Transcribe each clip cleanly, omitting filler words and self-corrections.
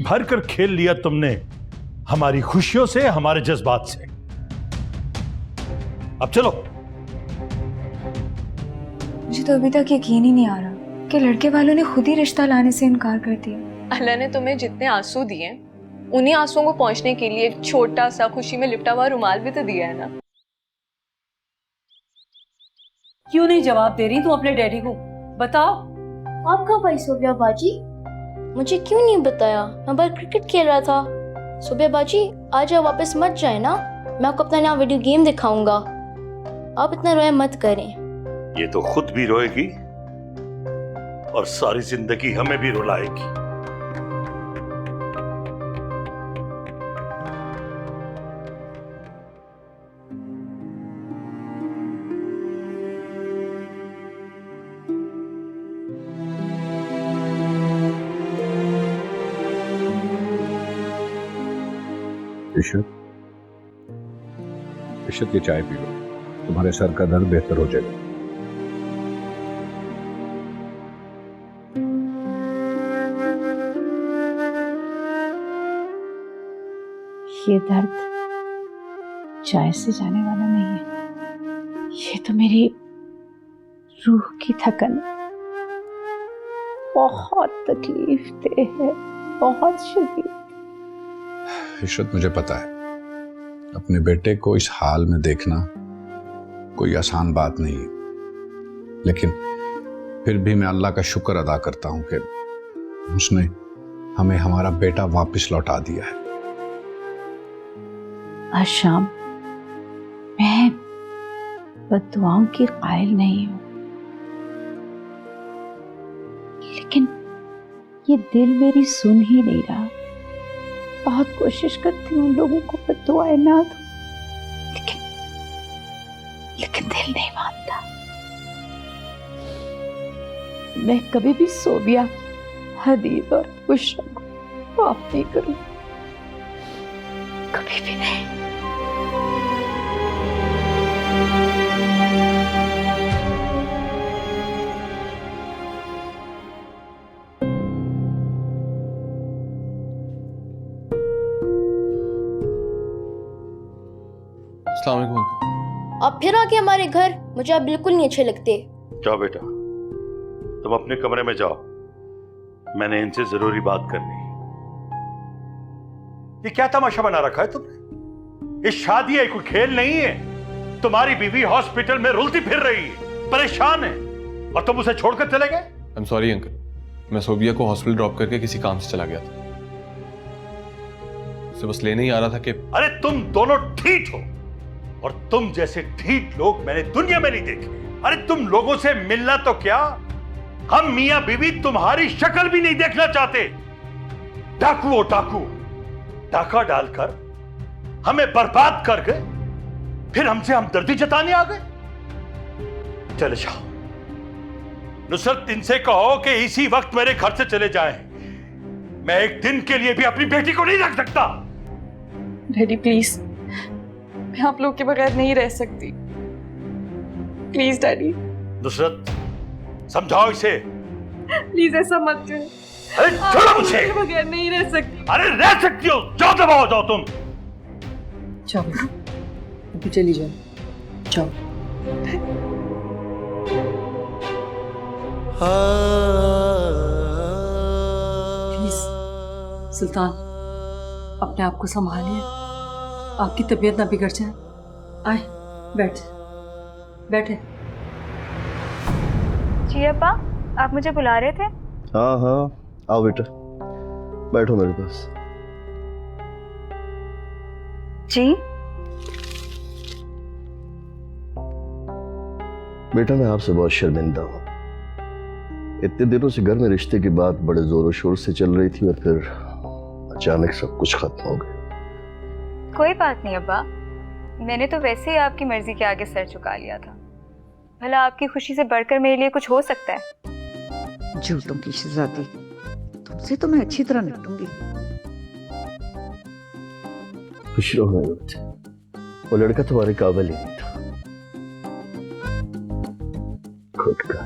भर कर खेल लिया तुमने हमारी खुशियों से, हमारे जज्बात से। अब चलो। मुझे तो अभी तक यकीन ही नहीं आ रहा कि लड़के वालों ने खुद ही रिश्ता लाने से इनकार कर दिया। अल्लाह ने तुम्हें जितने आंसू दिए, उन्हीं आंसुओं को पहुंचने के लिए एक छोटा सा खुशी में लिपटा हुआ रुमाल भी तो दिया है ना। क्यों नहीं जवाब दे रही तू अपने डैडी को? बताओ। आप कब आई सोबिया बाजी? मुझे क्यों नहीं बताया? मैं बाहर क्रिकेट खेल रहा था। सोबिया बाजी, आज आप वापस मत जाए ना, मैं आपको अपना नया वीडियो गेम दिखाऊंगा। आप इतना रोया मत करें। ये तो खुद भी रोएगी और सारी जिंदगी हमें भी रुलाएगी। इशत ये चाय पी लो, तुम्हारे सर का दर्द बेहतर हो जाएगा। ये दर्द चाय से जाने वाला नहीं है, ये तो मेरी रूह की थकन बहुत तकलीफ दे है, बहुत शदीद। इशरत, मुझे पता है अपने बेटे को इस हाल में देखना कोई आसान बात नहीं है, लेकिन फिर भी मैं अल्लाह का शुक्र अदा करता हूं कि उसने हमें हमारा बेटा वापस लौटा दिया है। आज शाम मैं बद्दुआओं की कायल नहीं हूं, लेकिन ये दिल मेरी सुन ही नहीं रहा। बहुत कोशिश करती हूँ लोगों को बद्दुआएं ना दूं, लेकिन दिल नहीं मानता। मैं कभी भी सोबिया, हदीद और बुशरा को माफ नहीं करूं, कभी भी नहीं। अस्सलाम वालेकुम अंकल। आप फिर आके हमारे घर, मुझे आप बिल्कुल नहीं अच्छे लगते। जाओ बेटा, तुम अपने कमरे में जाओ, मैंने इनसे जरूरी बात करनी है। ये क्या तमाशा बना रखा है तुमने? इस शादी है, कोई खेल नहीं है। तुम्हारी बीवी हॉस्पिटल में रुलती फिर रही है, परेशान है, और तुम उसे छोड़कर चले गए। आई एम सॉरी अंकल, मैं सोबिया को हॉस्पिटल ड्रॉप करके किसी काम से चला गया था। उसे बस लेने ही आ रहा था कि अरे तुम दोनों ठीक हो, और तुम जैसे ठीक लोग मैंने दुनिया में नहीं देखे। अरे तुम लोगों से मिलना तो क्या, हम मियां बीवी तुम्हारी शक्ल भी नहीं देखना चाहते। डाकू हो डाकू, डाका डालकर हमें बर्बाद कर गए, फिर हमसे हमदर्दी जताने आ गए। चले जाओ नुसरत, इनसे कहो कि इसी वक्त मेरे घर से चले जाएं। मैं एक दिन के लिए भी अपनी बेटी को नहीं रख सकता। डैडी प्लीज, मैं आप लोग के बगैर नहीं रह सकती। Please daddy. नुसरत, समझाओ इसे। प्लीज ऐसा मत करो। अरे छोड़ो मुझे। के बगैर नहीं रह सकती। अरे रह सकती हो, जाओ दबाओ जाओ तुम। जाओ अभी चली जाओ, जाओ। प्लीज सुल्तान, अपने आप को संभालिए, आपकी तबीयत ना बिगड़ जाए। आए बैठे। जी अब्बा, आप मुझे बुला रहे थे? हाँ हाँ, आओ बेटा, बैठो मेरे पास। जी बेटा, मैं आपसे बहुत शर्मिंदा हूँ। इतने दिनों से घर में रिश्ते की बात बड़े जोरों शोर से चल रही थी, और फिर अचानक सब कुछ खत्म हो गया। कोई बात नहीं अब्बा, मैंने तो वैसे ही आपकी मर्जी के आगे सर झुका लिया था। भला आपकी खुशी से बढ़कर मेरे लिए कुछ हो सकता है? झूठों की शहजादी, तुमसे तो मैं अच्छी तरह निपटूंगी। खुश रहो मेरे बच्चे, वो लड़का तुम्हारे काबिल ही नहीं था। खुद का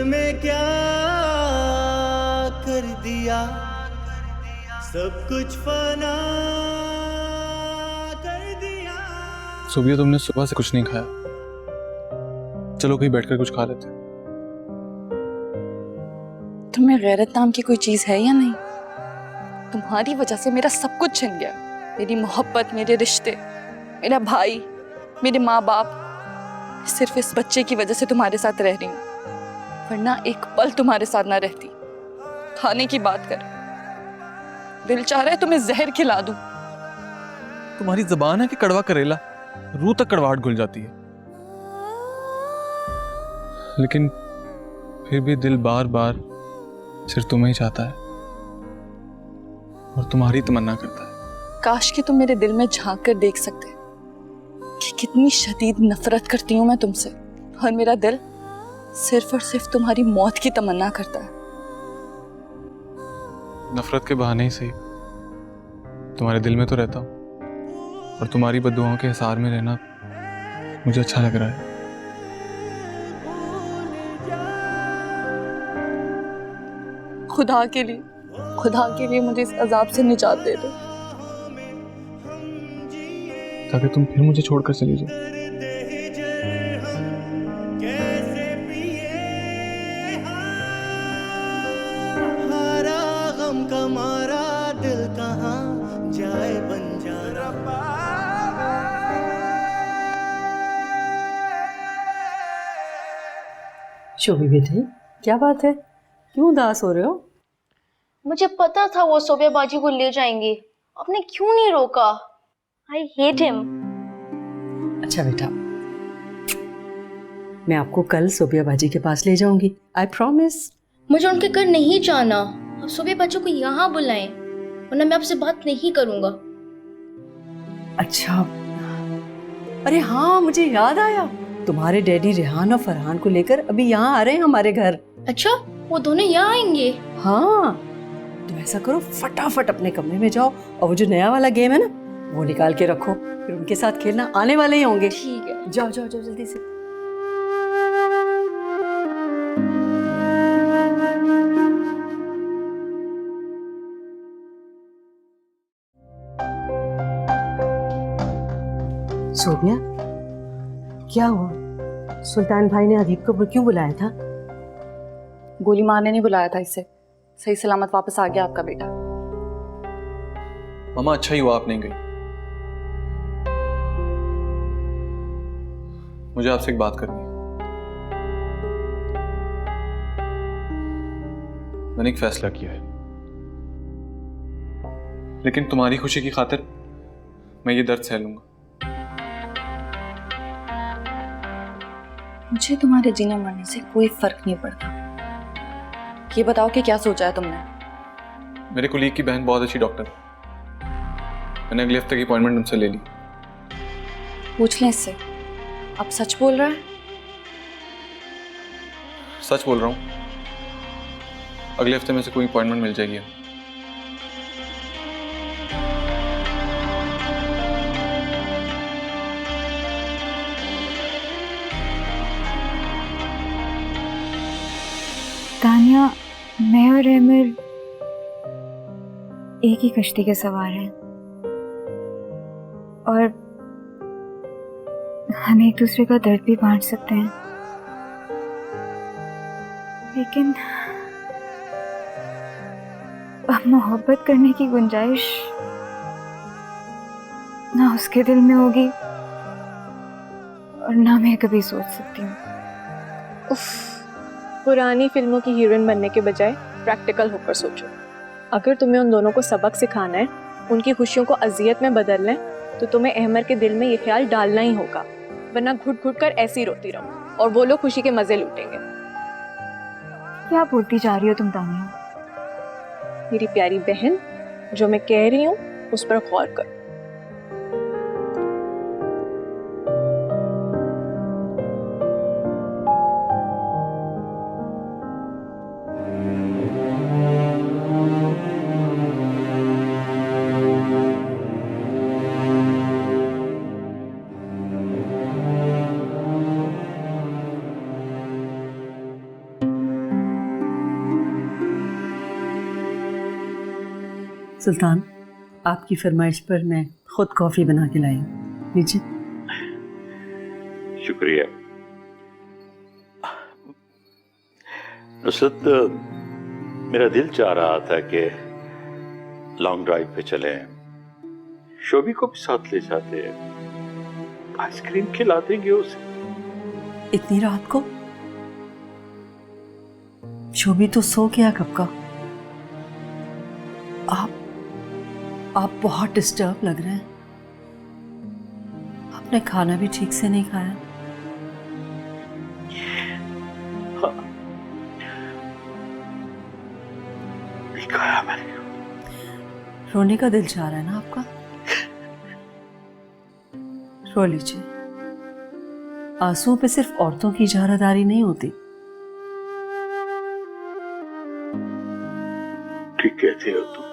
में क्या कर दिया, सब कुछ फना कर दिया। सोबिया, तुमने सुबह से कुछ नहीं खाया, चलो कहीं बैठकर कुछ खा लेते। तुम्हें गैरत नाम की कोई चीज है या नहीं? तुम्हारी वजह से मेरा सब कुछ छिन गया, मेरी मोहब्बत, मेरे रिश्ते, मेरा भाई, मेरे माँ बाप। सिर्फ इस बच्चे की वजह से तुम्हारे साथ रह रही हूँ, वरना एक पल तुम्हारे साथ ना रहती। खाने की बात कर, दिल चाह रहा है तुम्हें जहर खिला दूं। तुम्हारी जबान है कि कड़वा करेला, रूह तक कड़वाहट घुल जाती है। लेकिन फिर भी दिल बार बार सिर्फ तुम्हें ही चाहता है और तुम्हारी तमन्ना करता है। काश कि तुम मेरे दिल में झांक कर देख सकते कि कितनी शदीद नफरत करती हूँ मैं तुमसे, और मेरा दिल सिर्फ और सिर्फ तुम्हारी मौत की तमन्ना करता है। नफरत के बहाने ही सही, तुम्हारे दिल में तो रहता हूँ, और तुम्हारी बद्दुआओं के हिसार में रहना मुझे अच्छा लग रहा है। खुदा के लिए मुझे इस अजाब से निजात दे दो, ताकि तुम फिर मुझे छोड़कर चली जाओ। हारा गम का मारा दिल कहाँ जाए बंजारा। शोभी बेटे, क्या बात है, क्यों उदास हो रहे हो? मुझे पता था वो सोबिया बाजी को ले जाएंगे, आपने क्यों नहीं रोका? I hate him. अच्छा बेटा, मैं आपको कल सोबिया बाजी के पास ले जाऊंगी, आई प्रॉमिस। मुझे उनके घर नहीं जाना, आप सोबिया बाजी को यहाँ बुलाएं, वरना मैं आपसे बात नहीं करूंगा। अच्छा, अरे हाँ, मुझे याद आया, तुम्हारे डैडी रेहान और फरहान को लेकर अभी यहाँ आ रहे हैं हमारे घर। अच्छा, वो दोनों यहाँ आएंगे? हाँ, तो ऐसा करो, फटाफट अपने कमरे में जाओ और वो जो नया वाला गेम है ना, वो निकाल के रखो, फिर उनके साथ खेलना, आने वाले ही होंगे। ठीक है, जाओ जाओ जाओ जल्दी से। सोबिया, क्या हुआ? सुल्तान भाई ने अदीब को क्यों बुलाया था? गोली मारने नहीं बुलाया था इसे, सही सलामत वापस आ गया आपका बेटा। मामा, अच्छा ही हुआ आप नहीं गई। मुझे आपसे एक बात करनी है। मैंने एक फैसला किया है, लेकिन तुम्हारी खुशी की खातिर मैं ये दर्द सह लूंगा। मुझे तुम्हारे जीने मरने से कोई फर्क नहीं पड़ता। ये बताओ कि क्या सोचा है तुमने? मेरे कुलीग की बहन बहुत अच्छी डॉक्टर है, मैंने अगले हफ्ते की अपॉइंटमेंट तुमसे ले ली। पूछ लें इससे, अब सच बोल रहा है? सच बोल रहा हूँ, अगले हफ्ते में से कोई अपॉइंटमेंट मिल जाएगी। तानिया, मैं और अहमर एक ही कश्ती के सवार हैं और हम एक दूसरे का दर्द भी बांट सकते हैं, लेकिन अब मोहब्बत करने की गुंजाइश ना उसके दिल में होगी और ना मैं कभी सोच सकती हूँ। पुरानी फिल्मों की हीरोइन बनने के बजाय प्रैक्टिकल होकर सोचो। अगर तुम्हें उन दोनों को सबक सिखाना है, उनकी खुशियों को अजियत में बदलना है, तो तुम्हें अहमर के दिल में ये ख्याल डालना ही होगा, वरना घुट घुट कर ऐसी रोती रहो और वो लोग खुशी के मजे लूटेंगे। क्या बोलती जा रही हो तुम तानिया? मेरी प्यारी बहन, जो मैं कह रही हूँ उस पर गौर कर। सुल्तान, आपकी फरमाइश पर मैं खुद कॉफ़ी बना के लाई हूँ, लीजिए। शुक्रिया। नुसरत, मेरा दिल चाह रहा था कि लॉन्ग ड्राइव पे चलें, शोभी को भी साथ ले जाते हैं, आइसक्रीम खिला देंगे उसे। इतनी रात को? शोभी तो सो गया कब का। आप बहुत डिस्टर्ब लग रहे हैं। आपने खाना भी ठीक से नहीं खाया। हाँ, नहीं खाया मैंने। रोने का दिल चाह रहा है ना आपका? रो लीजिए। आंसुओं पे सिर्फ औरतों की इजारादारी नहीं होती। ठीक कहती हो तुम।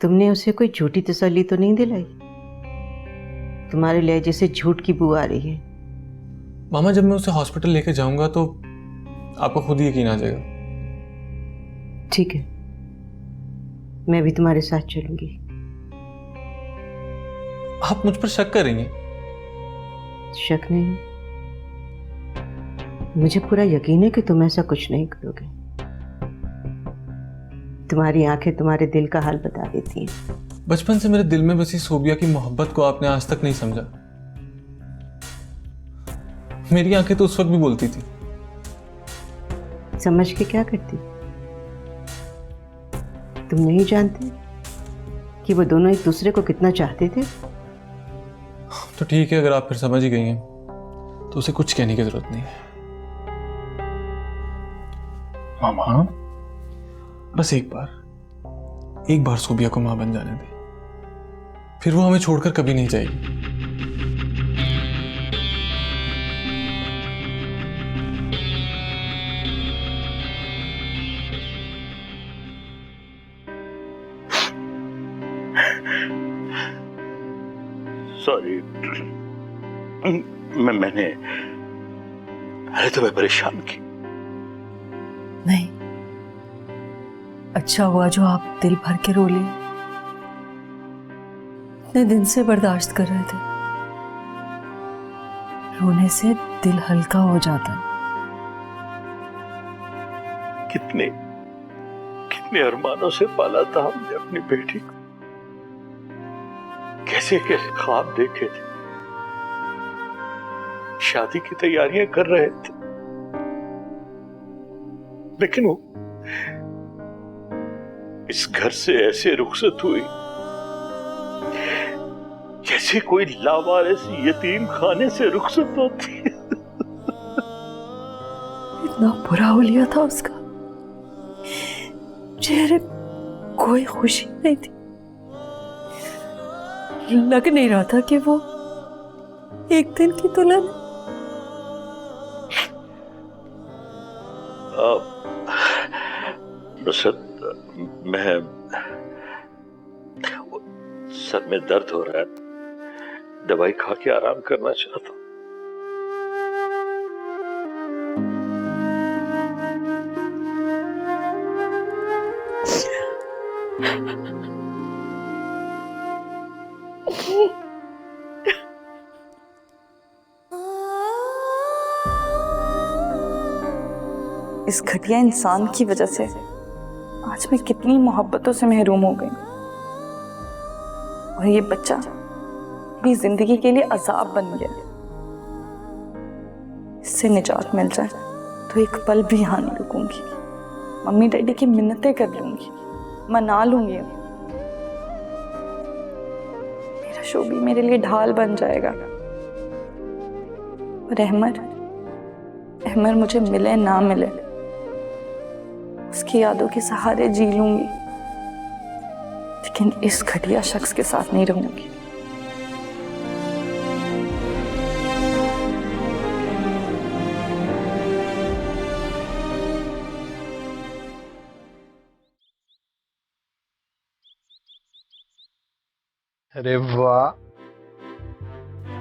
तुमने उसे कोई झूठी तसल्ली तो नहीं दिलाई? तुम्हारे लहजे से झूठ की बू आ रही है। मामा, जब मैं उसे हॉस्पिटल लेके जाऊंगा तो आपको खुद ही यकीन आ जाएगा। ठीक है, मैं भी तुम्हारे साथ चलूंगी। आप मुझ पर शक कर रही हैं? शक नहीं, मुझे पूरा यकीन है कि तुम ऐसा कुछ नहीं करोगे। तुम्हारी आंखें तुम्हारे दिल का हाल बता देती हैं। बचपन से मेरे दिल में बसी सोबिया की मोहब्बत को आपने आज तक नहीं समझा। मेरी आंखें तो उस वक्त भी बोलती थी। समझ के क्या करती? तुम नहीं जानते कि वो दोनों एक दूसरे को कितना चाहते थे? तो ठीक है, अगर आप फिर समझ ही गई हैं तो उसे कुछ कहने की जरूरत नहीं है। मामा, बस एक बार सोबिया को मां बन जाने दे, फिर वो हमें छोड़कर कभी नहीं जाएगी। सॉरी, मैंने तुम्हें परेशान की। नहीं, अच्छा हुआ जो आप दिल भर के रो लिए। इतने दिन से बर्दाश्त कर रहे थे। रोने से दिल हल्का हो जाता है। कितने अरमानों से पाला था हमने अपनी बेटी को, कैसे कैसे ख्वाब देखे थे, शादी की तैयारियां कर रहे थे, लेकिन वो इस घर से ऐसे रुखसत हुई जैसे कोई लावारिस यतीम खाने से रुखसत होती है। इतना बुरा हुलिया था उसका, चेहरे कोई खुशी नहीं थी। लग नहीं रहा था कि वो एक दिन की दुल्हन। नुसरत, मैं सर में दर्द हो रहा है, दवाई खा के आराम करना चाहता हूं। इस घटिया इंसान की वजह से आज मैं कितनी मोहब्बतों से महरूम हो गई, और ये बच्चा मेरी जिंदगी के लिए अजाब बन गया। इससे निजात मिल जाए तो एक पल भी यहाँ नहीं रुकूंगी। मम्मी डैडी की मिन्नतें कर लूंगी, मना लूंगी। मेरा शोभी मेरे लिए ढाल बन जाएगा, और अहमर मुझे मिले ना मिले, उसकी यादों के सहारे जी लूंगी, लेकिन इस घटिया शख्स के साथ नहीं रहूंगी। अरे वाह,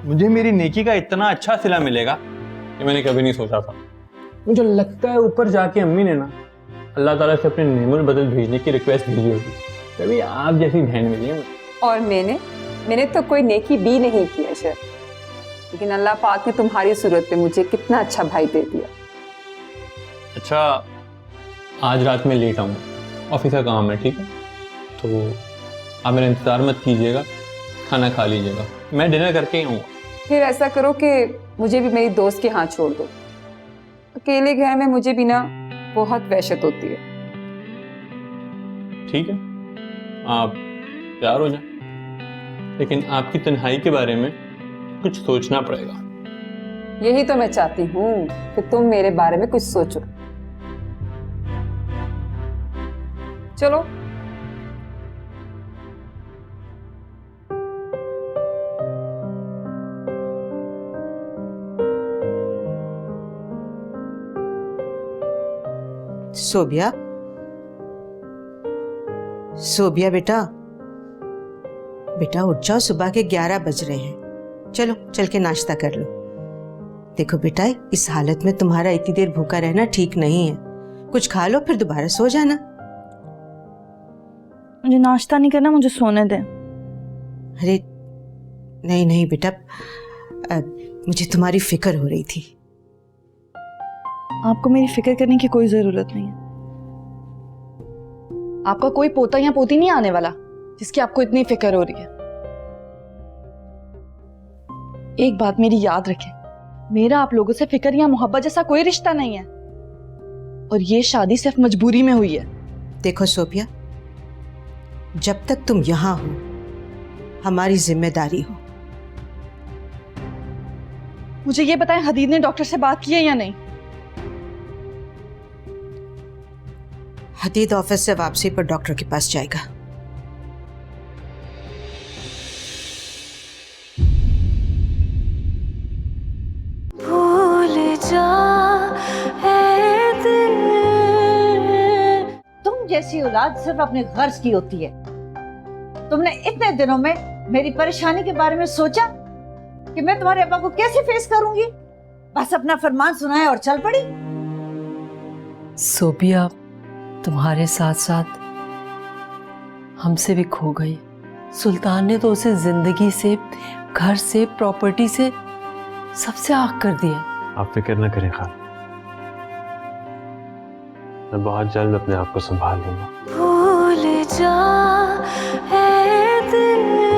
मुझे मेरी नेकी का इतना अच्छा सिला मिलेगा कि मैंने कभी नहीं सोचा था। मुझे लगता है ऊपर जाके अम्मी ने ना अल्लाह ताला से अपने नेमुल बदल भेजने की रिक्वेस्ट भेजी होगी, तभी आप जैसी बहन मिली है मुझे। और मैंने तो कोई नेकी भी नहीं की है सर, लेकिन अल्लाह पाक ने तुम्हारी सूरत पे मुझे कितना अच्छा भाई दे दिया। अच्छा, आज रात में लेट आऊँगा, ऑफिस का काम है, ठीक है? तो आप मेरा इंतज़ार मत कीजिएगा, खाना खा लीजिएगा, मैं डिनर करके ही आऊँगा। फिर ऐसा करो कि मुझे भी मेरी दोस्त के हाथ छोड़ दो, अकेले घर में मुझे भी ना बहुत वहशत होती है। ठीक है, आप तैयार हो जाए, लेकिन आपकी तन्हाई के बारे में कुछ सोचना पड़ेगा। यही तो मैं चाहती हूँ कि तुम मेरे बारे में कुछ सोचो। चलो। सोबिया, सोबिया बेटा, बेटा उठ जाओ, सुबह के 11 बज रहे हैं। चलो चल के नाश्ता कर लो। देखो बेटा, इस हालत में तुम्हारा इतनी देर भूखा रहना ठीक नहीं है, कुछ खा लो फिर दोबारा सो जाना। मुझे नाश्ता नहीं करना, मुझे सोने दे। अरे नहीं नहीं बेटा, मुझे तुम्हारी फिक्र हो रही थी। आपको मेरी फिक्र करने की कोई जरूरत नहीं है। आपका कोई पोता या पोती नहीं आने वाला जिसकी आपको इतनी फिक्र हो रही है। एक बात मेरी याद रखें, मेरा आप लोगों से फिक्र या मोहब्बत जैसा कोई रिश्ता नहीं है, और ये शादी सिर्फ मजबूरी में हुई है। देखो सोबिया, जब तक तुम यहां हो हमारी जिम्मेदारी हो। मुझे ये बताएं, हदीद ने डॉक्टर से बात की है या नहीं? हदीद ऑफिस से वापसी पर डॉक्टर के पास जाएगा। भूल जा ऐ दिल। तुम जैसी औलाद सिर्फ अपने गर्ज की होती है। तुमने इतने दिनों में मेरी परेशानी के बारे में सोचा कि मैं तुम्हारे अब्बा को कैसे फेस करूंगी? बस अपना फरमान सुनाया और चल पड़ी। सोबिया तुम्हारे साथ साथ हमसे भी खो गई। सुल्तान ने तो उसे जिंदगी से, घर से, प्रॉपर्टी से, सबसे आग कर दिया। आप फिक्र न करें खान, मैं बहुत जल्द अपने आप को संभाल लूंगा। भूल जा ऐ दिल।